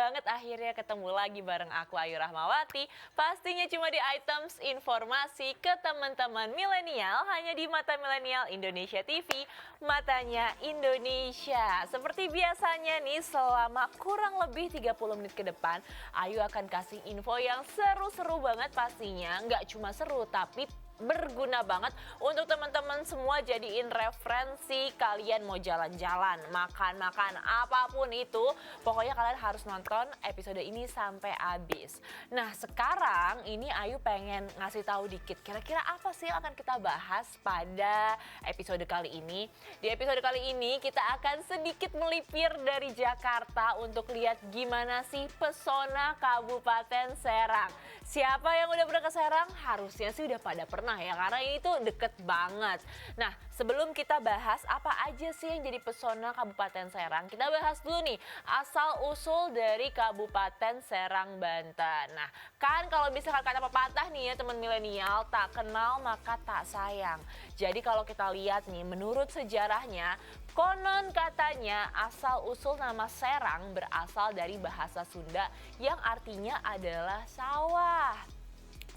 banget akhirnya ketemu lagi bareng aku Ayu Rahmawati. Pastinya cuma di items informasi ke teman-teman milenial hanya di Mata Milenial Indonesia TV, matanya Indonesia. Seperti biasanya nih selama kurang lebih 30 menit ke depan, Ayu akan kasih info yang seru-seru banget pastinya. Nggak cuma seru tapi berguna banget untuk teman-teman semua, jadiin referensi kalian mau jalan-jalan, makan-makan, apapun itu. Pokoknya kalian harus nonton episode ini sampai habis. Nah sekarang ini Ayu pengen ngasih tahu dikit kira-kira apa sih yang akan kita bahas pada episode kali ini. Di episode kali ini kita akan sedikit melipir dari Jakarta untuk lihat gimana sih pesona Kabupaten Serang. Siapa yang udah pernah ke Serang? Harusnya sih udah pada pernah ya, karena ini tuh deket banget. Nah sebelum kita bahas apa aja sih yang jadi pesona Kabupaten Serang, kita bahas dulu nih asal usul dari Kabupaten Serang, Banten. Nah kan kalau misalkan kata pepatah nih ya teman milenial, tak kenal maka tak sayang. Jadi kalau kita lihat nih menurut sejarahnya, konon katanya asal usul nama Serang berasal dari bahasa Sunda yang artinya adalah sawah.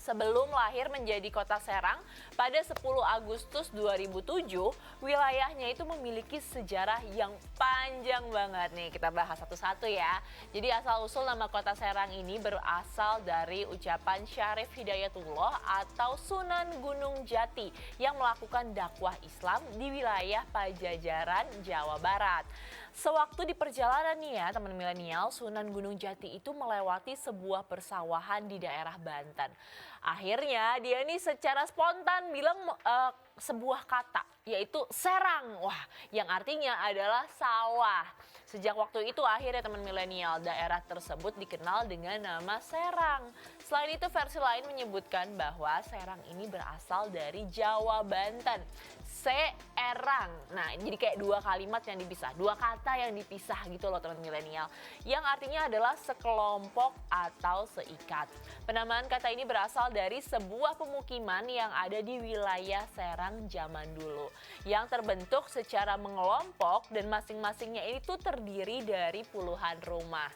Sebelum lahir menjadi kota Serang pada 10 Agustus 2007, wilayahnya itu memiliki sejarah yang panjang banget nih. Kita bahas satu-satu ya. Jadi asal-usul nama kota Serang ini berasal dari ucapan Syarif Hidayatullah atau Sunan Gunung Jati yang melakukan dakwah Islam di wilayah Pajajaran, Jawa Barat. Sewaktu di perjalanan nih ya teman milenial, Sunan Gunung Jati itu melewati sebuah persawahan di daerah Banten. Akhirnya dia nih secara spontan bilang sebuah kata yaitu serang, wah yang artinya adalah sawah. Sejak waktu itu akhirnya teman milenial daerah tersebut dikenal dengan nama Serang. Selain itu versi lain menyebutkan bahwa Serang ini berasal dari Jawa Banten. Serang. Nah, jadi kayak dua kalimat yang dipisah, dua kata yang dipisah gitu loh teman milenial. Yang artinya adalah sekelompok atau seikat. Penamaan kata ini berasal dari sebuah pemukiman yang ada di wilayah Serang zaman dulu. Yang terbentuk secara mengelompok dan masing-masingnya itu terdiri dari puluhan rumah.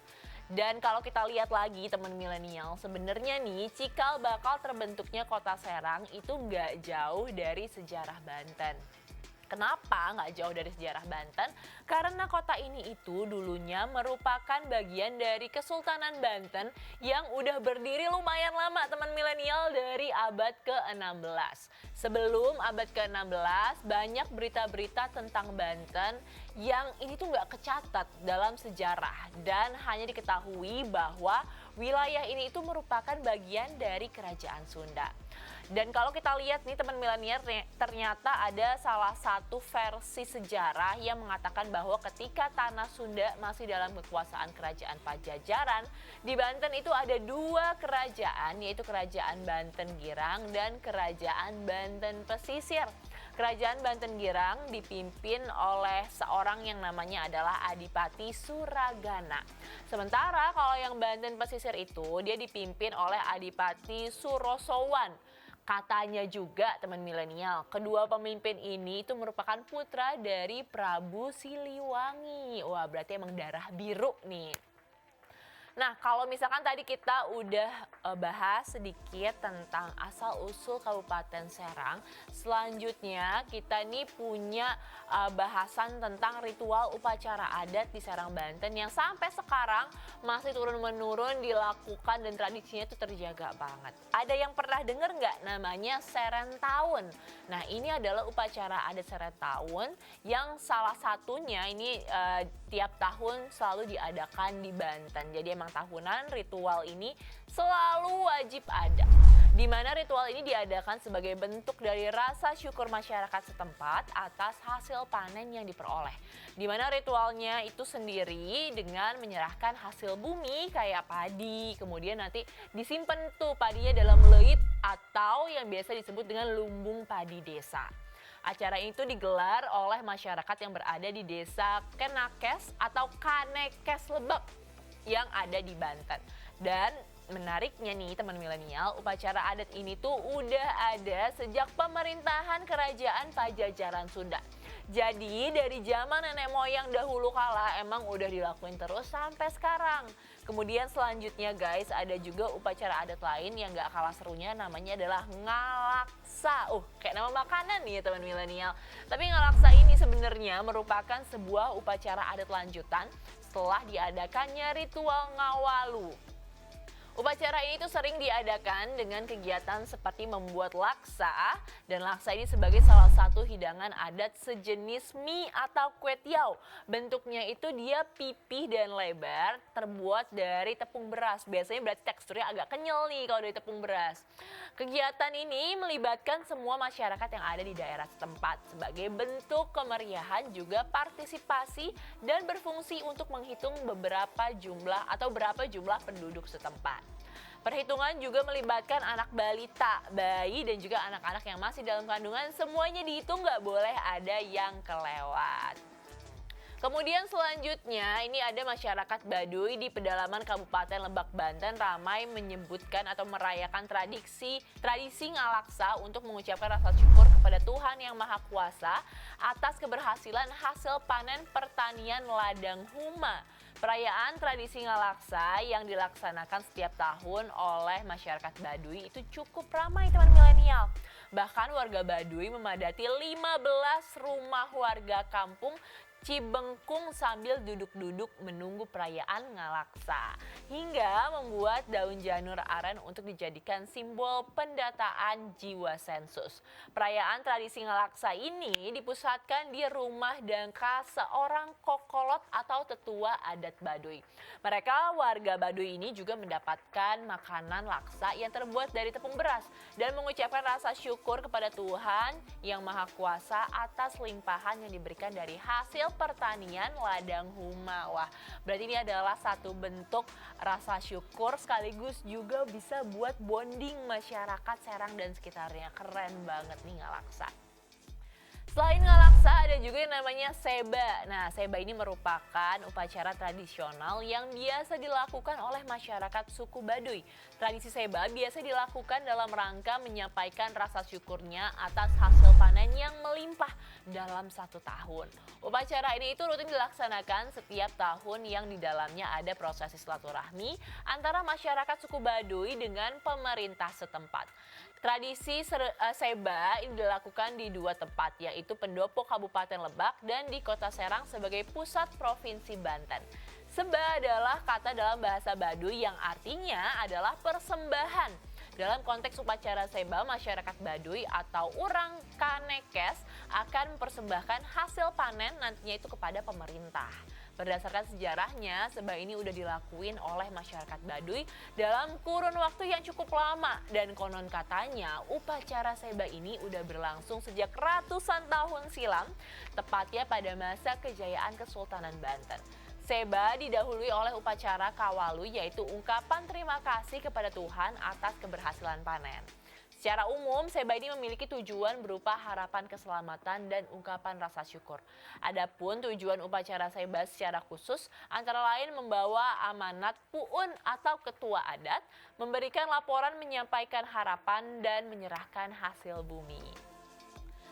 Dan kalau kita lihat lagi teman milenial, sebenarnya nih cikal bakal terbentuknya kota Serang itu nggak jauh dari sejarah Banten. Kenapa nggak jauh dari sejarah Banten? Karena kota ini itu dulunya merupakan bagian dari Kesultanan Banten yang udah berdiri lumayan lama teman milenial dari abad ke-16. Sebelum abad ke-16 banyak berita-berita tentang Banten yang ini tuh nggak kecatat dalam sejarah dan hanya diketahui bahwa wilayah ini itu merupakan bagian dari Kerajaan Sunda. Dan kalau kita lihat nih teman milenial, ternyata ada salah satu versi sejarah yang mengatakan bahwa ketika tanah Sunda masih dalam kekuasaan Kerajaan Pajajaran, di Banten itu ada dua kerajaan, yaitu Kerajaan Banten Girang dan Kerajaan Banten Pesisir. Kerajaan Banten Girang dipimpin oleh seorang yang namanya adalah Adipati Suragana. Sementara kalau yang Banten Pesisir itu dia dipimpin oleh Adipati Surosowan. Katanya juga teman milenial, kedua pemimpin ini itu merupakan putra dari Prabu Siliwangi. Wah berarti emang darah biru nih. Nah kalau misalkan tadi kita udah bahas sedikit tentang asal-usul Kabupaten Serang, selanjutnya kita nih punya bahasan tentang ritual upacara adat di Serang, Banten yang sampai sekarang masih turun-menurun dilakukan dan tradisinya itu terjaga banget. Ada yang pernah dengar nggak namanya Serentahun? Nah ini adalah upacara adat Serentahun yang salah satunya ini tiap tahun selalu diadakan di Banten. Jadi emang tahunan ritual ini selalu wajib ada. Di mana ritual ini diadakan sebagai bentuk dari rasa syukur masyarakat setempat atas hasil panen yang diperoleh. Di mana ritualnya itu sendiri dengan menyerahkan hasil bumi kayak padi, kemudian nanti disimpan tuh padinya dalam leit atau yang biasa disebut dengan lumbung padi desa. Acara itu digelar oleh masyarakat yang berada di desa Kenakes atau Kanekes Lebak yang ada di Banten. Dan menariknya nih teman milenial, upacara adat ini tuh udah ada sejak pemerintahan Kerajaan Pajajaran Sunda. Jadi dari zaman nenek moyang dahulu kala emang udah dilakuin terus sampai sekarang. Kemudian selanjutnya guys, ada juga upacara adat lain yang gak kalah serunya, namanya adalah ngalaksa. Kayak nama makanan nih ya teman milenial. Tapi ngalaksa ini sebenarnya merupakan sebuah upacara adat lanjutan setelah diadakannya ritual ngawalu. Upacara ini tuh sering diadakan dengan kegiatan seperti membuat laksa, dan laksa ini sebagai salah satu hidangan adat sejenis mie atau kue tiaw. Bentuknya itu dia pipih dan lebar, terbuat dari tepung beras. Biasanya berarti teksturnya agak kenyal nih kalau dari tepung beras. Kegiatan ini melibatkan semua masyarakat yang ada di daerah setempat sebagai bentuk kemeriahan, juga partisipasi, dan berfungsi untuk menghitung berapa jumlah penduduk setempat. Perhitungan juga melibatkan anak balita, bayi, dan juga anak-anak yang masih dalam kandungan. Semuanya dihitung, nggak boleh ada yang kelewat. Kemudian selanjutnya ini ada masyarakat Baduy di pedalaman Kabupaten Lebak, Banten ramai menyebutkan atau merayakan tradisi ngalaksa untuk mengucapkan rasa syukur kepada Tuhan Yang Maha Kuasa atas keberhasilan hasil panen pertanian ladang huma. Perayaan tradisi ngalaksa yang dilaksanakan setiap tahun oleh masyarakat Baduy itu cukup ramai teman milenial. Bahkan warga Baduy memadati 15 rumah warga kampung Cibengkung sambil duduk-duduk menunggu perayaan ngalaksa, hingga membuat daun janur aren untuk dijadikan simbol pendataan jiwa sensus. Perayaan tradisi ngalaksa ini dipusatkan di rumah dangka seorang kokolot atau tetua adat Baduy. Mereka warga Baduy ini juga mendapatkan makanan laksa yang terbuat dari tepung beras dan mengucapkan rasa syukur kepada Tuhan Yang Maha Kuasa atas limpahan yang diberikan dari hasil pertanian ladang huma. Wah, berarti ini adalah satu bentuk rasa syukur sekaligus juga bisa buat bonding masyarakat Serang dan sekitarnya. Keren banget nih ngalaksa. Selain ngalaksa ada juga yang namanya seba. Nah, seba ini merupakan upacara tradisional yang biasa dilakukan oleh masyarakat suku Baduy. Tradisi seba biasa dilakukan dalam rangka menyampaikan rasa syukurnya atas hasil panen yang melimpah dalam satu tahun. Upacara ini itu rutin dilaksanakan setiap tahun yang di dalamnya ada prosesi silaturahmi antara masyarakat suku Baduy dengan pemerintah setempat. Tradisi seba ini dilakukan di dua tempat, yaitu Pendopo Kabupaten Lebak dan di Kota Serang sebagai pusat Provinsi Banten. Seba adalah kata dalam bahasa Baduy yang artinya adalah persembahan. Dalam konteks upacara seba, masyarakat Baduy atau orang Kanekes akan mempersembahkan hasil panen nantinya itu kepada pemerintah. Berdasarkan sejarahnya, seba ini udah dilakuin oleh masyarakat Baduy dalam kurun waktu yang cukup lama. Dan konon katanya upacara seba ini udah berlangsung sejak ratusan tahun silam, tepatnya pada masa kejayaan Kesultanan Banten. Seba didahului oleh upacara kawalu, yaitu ungkapan terima kasih kepada Tuhan atas keberhasilan panen. Secara umum, seba ini memiliki tujuan berupa harapan keselamatan dan ungkapan rasa syukur. Adapun tujuan upacara seba secara khusus antara lain membawa amanat puun atau ketua adat, memberikan laporan, menyampaikan harapan, dan menyerahkan hasil bumi.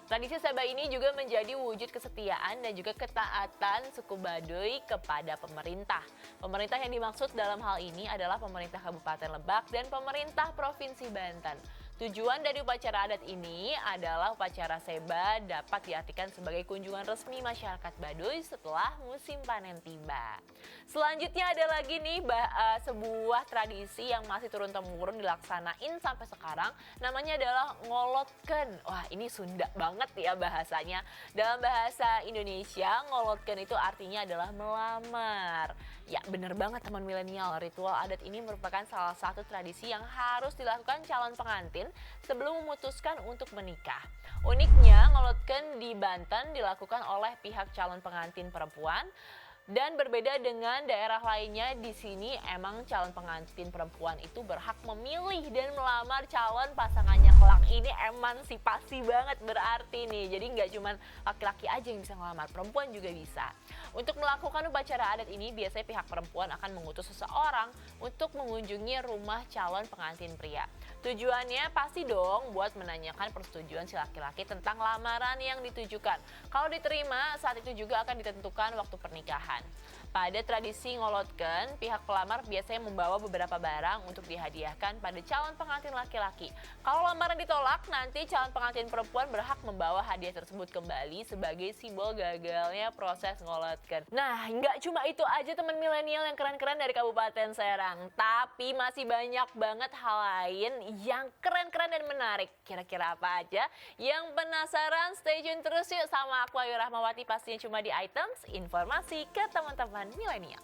Tradisi seba ini juga menjadi wujud kesetiaan dan juga ketaatan suku Baduy kepada pemerintah. Pemerintah yang dimaksud dalam hal ini adalah pemerintah Kabupaten Lebak dan pemerintah Provinsi Banten. Tujuan dari upacara adat ini adalah upacara seba dapat diartikan sebagai kunjungan resmi masyarakat Baduy setelah musim panen tiba. Selanjutnya ada lagi nih sebuah tradisi yang masih turun-temurun dilaksanain sampai sekarang, namanya adalah ngolotken. Wah, ini Sunda banget ya bahasanya. Dalam bahasa Indonesia, ngolotken itu artinya adalah melamar. Ya, bener banget teman milenial, ritual adat ini merupakan salah satu tradisi yang harus dilakukan calon pengantin sebelum memutuskan untuk menikah. Uniknya, ngolotken di Banten dilakukan oleh pihak calon pengantin perempuan. Dan berbeda dengan daerah lainnya, di sini emang calon pengantin perempuan itu berhak memilih dan melamar calon pasangannya kelak. Ini emansipasi banget berarti nih. Jadi nggak cuma laki-laki aja yang bisa ngelamar, perempuan juga bisa. Untuk melakukan upacara adat ini, biasanya pihak perempuan akan mengutus seseorang untuk mengunjungi rumah calon pengantin pria. Tujuannya pasti dong buat menanyakan persetujuan si laki-laki tentang lamaran yang ditujukan. Kalau diterima, saat itu juga akan ditentukan waktu pernikahan. Pada tradisi ngolotken, pihak pelamar biasanya membawa beberapa barang untuk dihadiahkan pada calon pengantin laki-laki. Kalau lamaran ditolak, nanti calon pengantin perempuan berhak membawa hadiah tersebut kembali sebagai simbol gagalnya proses ngolotken. Nah, nggak cuma itu aja teman milenial yang keren-keren dari Kabupaten Serang, tapi masih banyak banget hal lain yang keren-keren dan menarik. Kira-kira apa aja? Yang penasaran? Stay tune terus yuk sama aku Ayu Rahmawati, pastinya cuma di Items Informasi ke teman-teman milenial.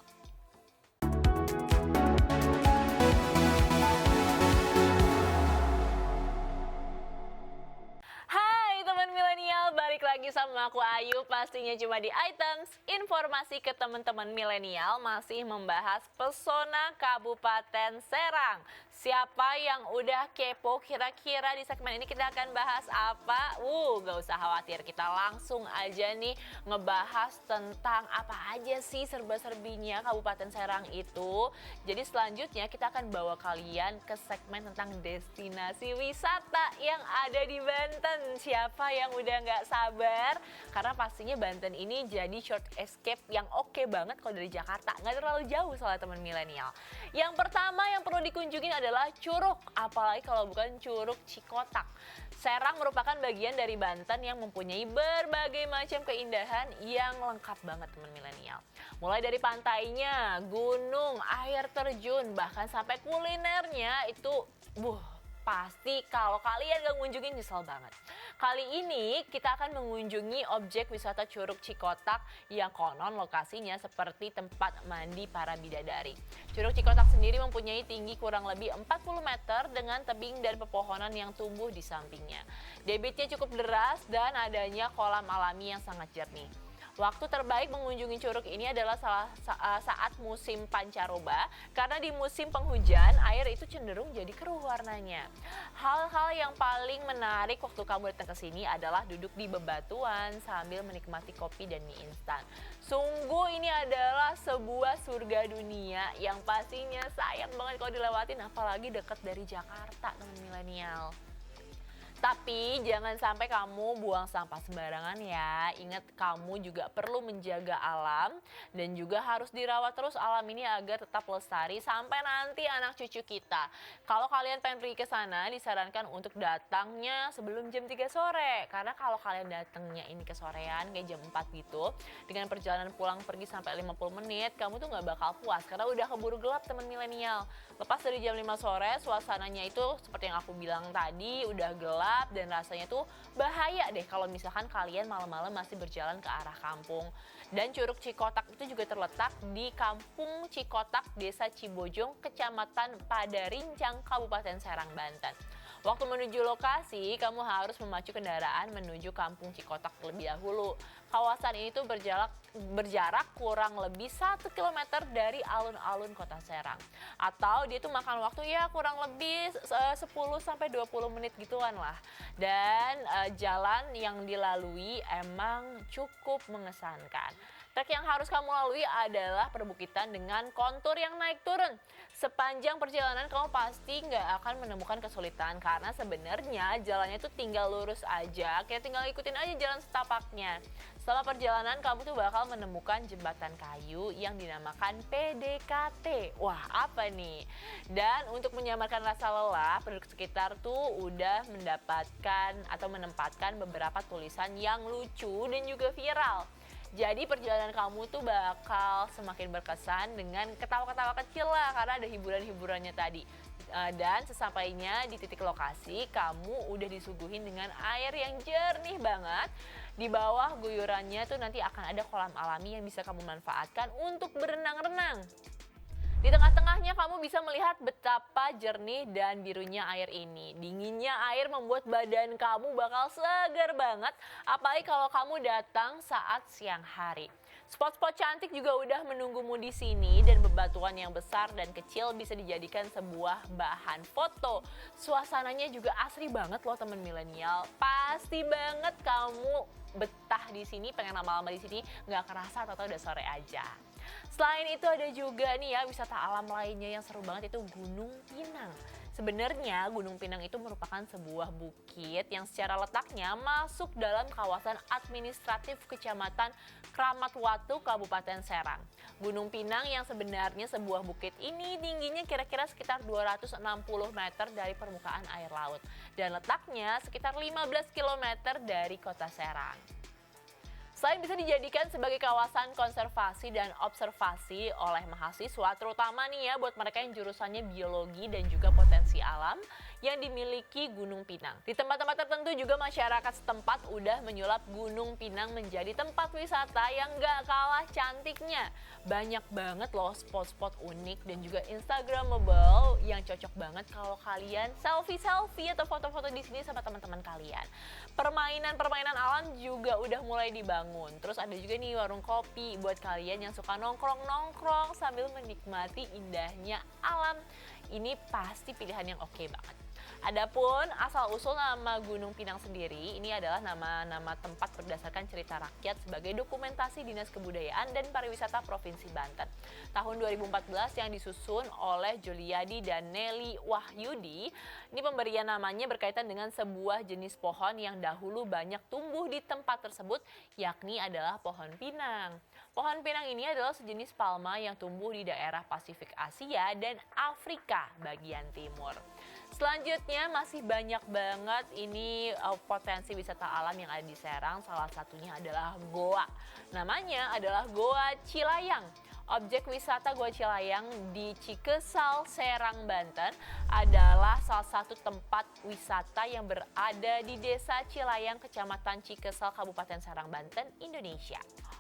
Hai teman milenial, balik lagi sama aku Ayu, pastinya cuma di Items Informasi ke teman-teman milenial, masih membahas pesona Kabupaten Serang. Siapa yang udah kepo kira-kira di segmen ini kita akan bahas apa? Gak usah khawatir, kita langsung aja nih ngebahas tentang apa aja sih serba-serbinya Kabupaten Serang itu. Jadi selanjutnya kita akan bawa kalian ke segmen tentang destinasi wisata yang ada di Banten. Siapa yang udah nggak sabar? Karena pastinya Banten ini jadi short escape yang oke banget kalau dari Jakarta. Nggak terlalu jauh soalnya teman milenial. Yang pertama yang perlu dikunjungin adalah Curug, apalagi kalau bukan Curug Cikotak. Serang merupakan bagian dari Banten yang mempunyai berbagai macam keindahan yang lengkap banget teman milenial. Mulai dari pantainya, gunung, air terjun, bahkan sampai kulinernya itu pasti kalau kalian gak ngunjungin nyesel banget. Kali ini kita akan mengunjungi objek wisata Curug Cikotak yang konon lokasinya seperti tempat mandi para bidadari. Curug Cikotak sendiri mempunyai tinggi kurang lebih 40 meter dengan tebing dan pepohonan yang tumbuh di sampingnya. Debitnya cukup deras dan adanya kolam alami yang sangat jernih. Waktu terbaik mengunjungi curug ini adalah saat musim pancaroba, karena di musim penghujan air itu cenderung jadi keruh warnanya. Hal-hal yang paling menarik waktu kamu datang ke sini adalah duduk di bebatuan sambil menikmati kopi dan mie instan. Sungguh ini adalah sebuah surga dunia yang pastinya sayang banget kalau dilewatin, apalagi dekat dari Jakarta teman milenial. Tapi jangan sampai kamu buang sampah sembarangan ya. Ingat, kamu juga perlu menjaga alam dan juga harus dirawat terus alam ini agar tetap lestari sampai nanti anak cucu kita. Kalau kalian pengen pergi ke sana, disarankan untuk datangnya sebelum jam 3 sore. Karena kalau kalian datangnya ini ke sorean kayak jam 4 gitu, dengan perjalanan pulang pergi sampai 50 menit, kamu tuh nggak bakal puas karena udah keburu gelap teman milenial. Lepas dari jam 5 sore, suasananya itu seperti yang aku bilang tadi, udah gelap dan rasanya tuh bahaya deh kalau misalkan kalian malam-malam masih berjalan ke arah kampung. Dan Curug Cikotak itu juga terletak di Kampung Cikotak, Desa Cibojong, Kecamatan Padarincang, Kabupaten Serang, Banten. Waktu menuju lokasi, kamu harus memacu kendaraan menuju Kampung Cikotak terlebih dahulu. Kawasan ini tuh berjarak kurang lebih 1 km dari alun-alun kota Serang. Atau dia tuh makan waktu ya kurang lebih 10-20 menit gituan lah. Dan jalan yang dilalui emang cukup mengesankan. Trek yang harus kamu lalui adalah perbukitan dengan kontur yang naik turun. Sepanjang perjalanan kamu pasti nggak akan menemukan kesulitan karena sebenarnya jalannya itu tinggal lurus aja, kayak tinggal ikutin aja jalan setapaknya. Selama perjalanan kamu tuh bakal menemukan jembatan kayu yang dinamakan PDKT. Wah, apa nih? Dan untuk menyamarkan rasa lelah, penduduk sekitar tuh udah mendapatkan atau menempatkan beberapa tulisan yang lucu dan juga viral. Jadi perjalanan kamu tuh bakal semakin berkesan dengan ketawa-ketawa kecil lah karena ada hiburan-hiburannya tadi. Dan sesampainya di titik lokasi, kamu udah disuguhin dengan air yang jernih banget. Di bawah guyurannya tuh nanti akan ada kolam alami yang bisa kamu manfaatkan untuk berenang-renang. Di tengah-tengahnya kamu bisa melihat betapa jernih dan birunya air ini. Dinginnya air membuat badan kamu bakal segar banget, apalagi kalau kamu datang saat siang hari. Spot-spot cantik juga udah menunggumu di sini dan bebatuan yang besar dan kecil bisa dijadikan sebuah bahan foto. Suasananya juga asri banget loh teman milenial. Pasti banget kamu betah di sini, pengen lama-lama di sini, nggak kerasa atau udah sore aja. Selain itu ada juga nih ya wisata alam lainnya yang seru banget, itu Gunung Pinang. Sebenarnya Gunung Pinang itu merupakan sebuah bukit yang secara letaknya masuk dalam kawasan administratif Kecamatan Kramat Watu, Kabupaten Serang. Gunung Pinang yang sebenarnya sebuah bukit ini tingginya kira-kira sekitar 260 meter dari permukaan air laut dan letaknya sekitar 15 km dari kota Serang. Selain bisa dijadikan sebagai kawasan konservasi dan observasi oleh mahasiswa, terutama nih ya buat mereka yang jurusannya biologi dan juga potensi alam yang dimiliki Gunung Pinang. Di tempat-tempat tertentu juga masyarakat setempat udah menyulap Gunung Pinang menjadi tempat wisata yang gak kalah cantiknya. Banyak banget loh spot-spot unik dan juga instagramable yang cocok banget kalau kalian selfie-selfie atau foto-foto di sini sama teman-teman kalian. Permainan-permainan alam juga udah mulai dibangun. Terus ada juga nih warung kopi buat kalian yang suka nongkrong-nongkrong sambil menikmati indahnya alam. Ini pasti pilihan yang oke banget. Adapun asal-usul nama Gunung Pinang sendiri, ini adalah nama-nama tempat berdasarkan cerita rakyat sebagai dokumentasi Dinas Kebudayaan dan Pariwisata Provinsi Banten. Tahun 2014 yang disusun oleh Juliadi dan Nelly Wahyudi, ini pemberian namanya berkaitan dengan sebuah jenis pohon yang dahulu banyak tumbuh di tempat tersebut, yakni adalah pohon pinang. Pohon pinang ini adalah sejenis palma yang tumbuh di daerah Pasifik Asia dan Afrika bagian timur. Selanjutnya masih banyak banget ini potensi wisata alam yang ada di Serang, salah satunya adalah goa. Namanya adalah Goa Cilayang. Objek wisata Goa Cilayang di Cikesal, Serang, Banten adalah salah satu tempat wisata yang berada di Desa Cilayang, Kecamatan Cikesal, Kabupaten Serang, Banten, Indonesia.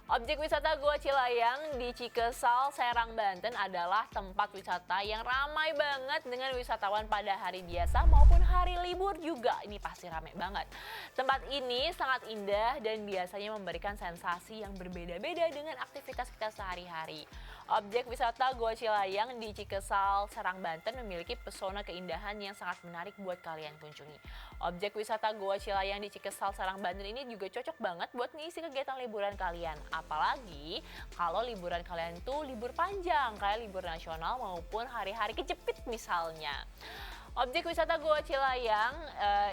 Objek wisata Goa Cilayang di Cikesal, Serang, Banten adalah tempat wisata yang ramai banget dengan wisatawan pada hari biasa maupun hari libur juga. Ini pasti ramai banget. Tempat ini sangat indah dan biasanya memberikan sensasi yang berbeda-beda dengan aktivitas kita sehari-hari. Objek wisata Goa Cilayang di Cikesal, Serang, Banten memiliki pesona keindahan yang sangat menarik buat kalian kunjungi. Objek wisata Goa Cilayang di Cikesal, Serang, Banten ini juga cocok banget buat ngisi kegiatan liburan kalian. Apalagi kalau liburan kalian itu libur panjang, kayak libur nasional maupun hari-hari kejepit misalnya. Objek wisata Goa Cilayang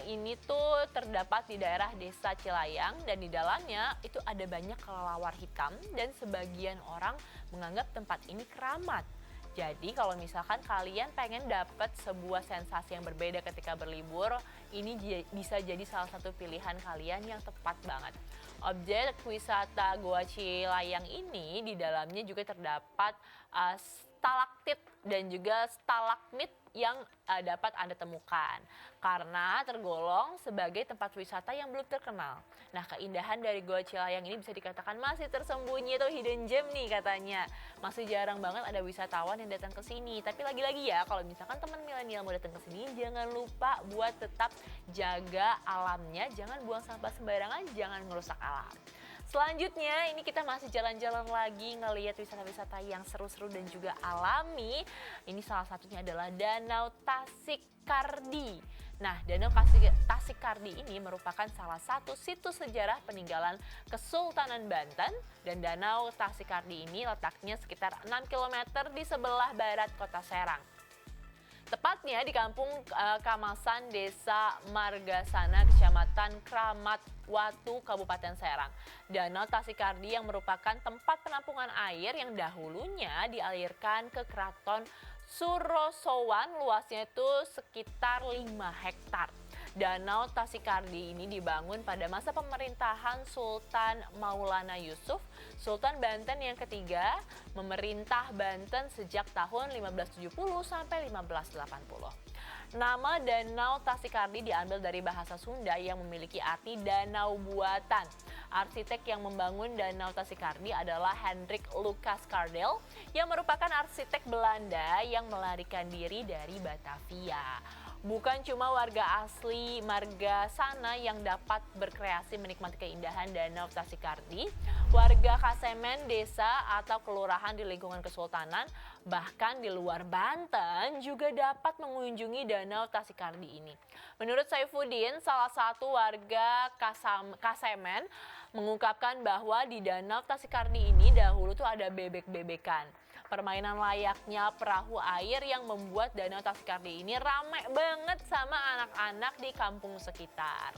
ini tuh terdapat di daerah Desa Cilayang dan di dalamnya itu ada banyak kelelawar hitam dan sebagian orang menganggap tempat ini keramat. Jadi kalau misalkan kalian pengen dapat sebuah sensasi yang berbeda ketika berlibur, ini bisa jadi salah satu pilihan kalian yang tepat banget. Objek wisata Goa Cilayang ini di dalamnya juga terdapat stalaktit dan juga stalagmit yang dapat Anda temukan karena tergolong sebagai tempat wisata yang belum terkenal. Nah, keindahan dari Goa Cilayang ini bisa dikatakan masih tersembunyi atau hidden gem nih katanya. Masih jarang banget ada wisatawan yang datang ke sini. Tapi lagi-lagi ya, kalau misalkan teman milenial mau datang ke sini, jangan lupa buat tetap jaga alamnya, jangan buang sampah sembarangan, jangan ngerusak alam. Selanjutnya ini kita masih jalan-jalan lagi ngelihat wisata-wisata yang seru-seru dan juga alami. Ini salah satunya adalah Danau Tasik-Kardi. Nah, Danau Tasik-Kardi ini merupakan salah satu situs sejarah peninggalan Kesultanan Banten dan Danau Tasik-Kardi ini letaknya sekitar 6 km di sebelah barat kota Serang. Tepatnya di Kampung Kamasan, Desa Margasana, Kecamatan Kramat Watu, Kabupaten Serang. Danau Tasik-Kardi yang merupakan tempat penampungan air yang dahulunya dialirkan ke Keraton Surosowan, luasnya itu sekitar 5 hektar. Danau Tasik-Kardi ini dibangun pada masa pemerintahan Sultan Maulana Yusuf, Sultan Banten yang ketiga, memerintah Banten sejak tahun 1570 sampai 1580. Nama Danau Tasik-Kardi diambil dari bahasa Sunda yang memiliki arti danau buatan. Arsitek yang membangun Danau Tasik-Kardi adalah Hendrik Lucas Kardel yang merupakan arsitek Belanda yang melarikan diri dari Batavia. Bukan cuma warga asli Margasana yang dapat berkreasi menikmati keindahan Danau Tasik-Kardi, Warga Kasemen, desa atau kelurahan di lingkungan Kesultanan, bahkan di luar Banten juga dapat mengunjungi Danau Tasikardi ini. Menurut Saifuddin, salah satu warga Kasemen, mengungkapkan bahwa di Danau Tasikardi ini dahulu tuh ada bebek-bebekan. Permainan layaknya perahu air yang membuat Danau Tasikardi ini ramai banget sama anak-anak di kampung sekitar.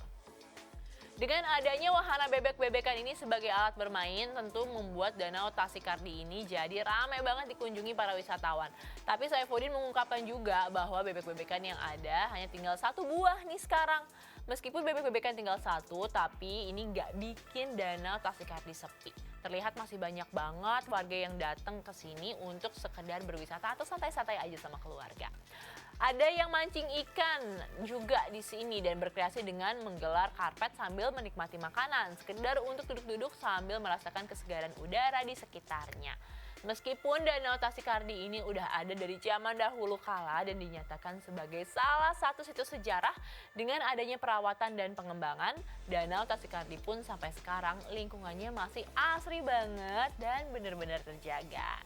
Dengan adanya wahana bebek-bebekan ini sebagai alat bermain, tentu membuat Danau Tasikardi ini jadi ramai banget dikunjungi para wisatawan. Tapi Saifuddin mengungkapkan juga bahwa bebek-bebekan yang ada hanya tinggal 1 buah nih sekarang. Meskipun bebek-bebekan tinggal 1, tapi ini nggak bikin Danau Tasikardi sepi. Terlihat masih banyak banget warga yang datang ke sini untuk sekedar berwisata atau santai-santai aja sama keluarga. Ada yang mancing ikan juga di sini dan berkreasi dengan menggelar karpet sambil menikmati makanan, sekedar untuk duduk-duduk sambil merasakan kesegaran udara di sekitarnya. Meskipun Danau Tasikardi ini udah ada dari zaman dahulu kala dan dinyatakan sebagai salah satu situs sejarah, dengan adanya perawatan dan pengembangan, Danau Tasikardi pun sampai sekarang lingkungannya masih asri banget dan benar-benar terjaga.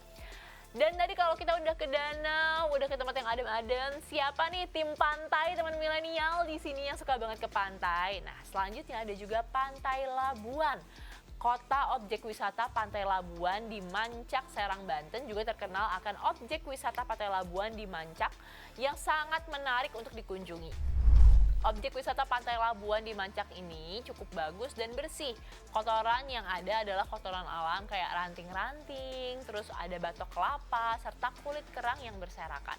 Dan tadi kalau kita udah ke danau, udah ke tempat yang adem-adem, siapa nih tim pantai teman milenial di sini yang suka banget ke pantai? Nah, selanjutnya ada juga Pantai Labuan. Kota objek wisata Pantai Labuan di Mancak, Serang, Banten juga terkenal akan objek wisata Pantai Labuan di Mancak yang sangat menarik untuk dikunjungi. Objek wisata Pantai Labuan di Mancak ini cukup bagus dan bersih. Kotoran yang ada adalah kotoran alam kayak ranting-ranting, terus ada batok kelapa, serta kulit kerang yang berserakan.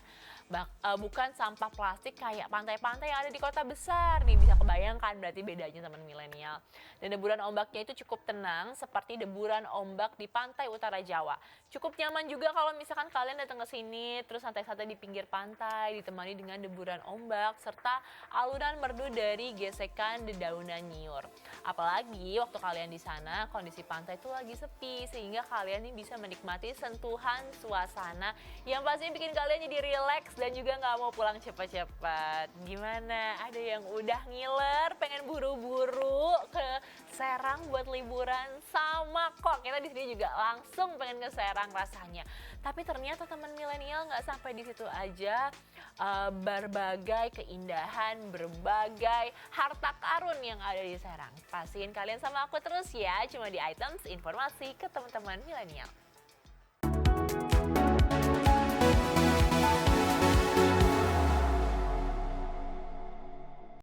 Bukan sampah plastik kayak pantai-pantai yang ada di kota besar. Nih bisa kebayangkan berarti bedanya teman milenial. Dan deburan ombaknya itu cukup tenang seperti deburan ombak di pantai utara Jawa. Cukup nyaman juga kalau misalkan kalian datang ke sini terus santai-santai di pinggir pantai ditemani dengan deburan ombak serta alunan merdu dari gesekan dedaunan nyiur. Apalagi waktu kalian di sana kondisi pantai itu lagi sepi sehingga kalian ini bisa menikmati sentuhan suasana yang pastinya bikin kalian jadi rileks dan juga nggak mau pulang cepat-cepat. Gimana? Ada yang udah ngiler, pengen buru-buru ke Serang buat liburan? Sama kok, kita di sini juga langsung pengen ke Serang rasanya. Tapi ternyata teman milenial nggak sampai di situ aja. Berbagai keindahan, berbagai harta karun yang ada di Serang. Pastiin kalian sama aku terus ya, cuma di Items Informasi ke teman-teman milenial.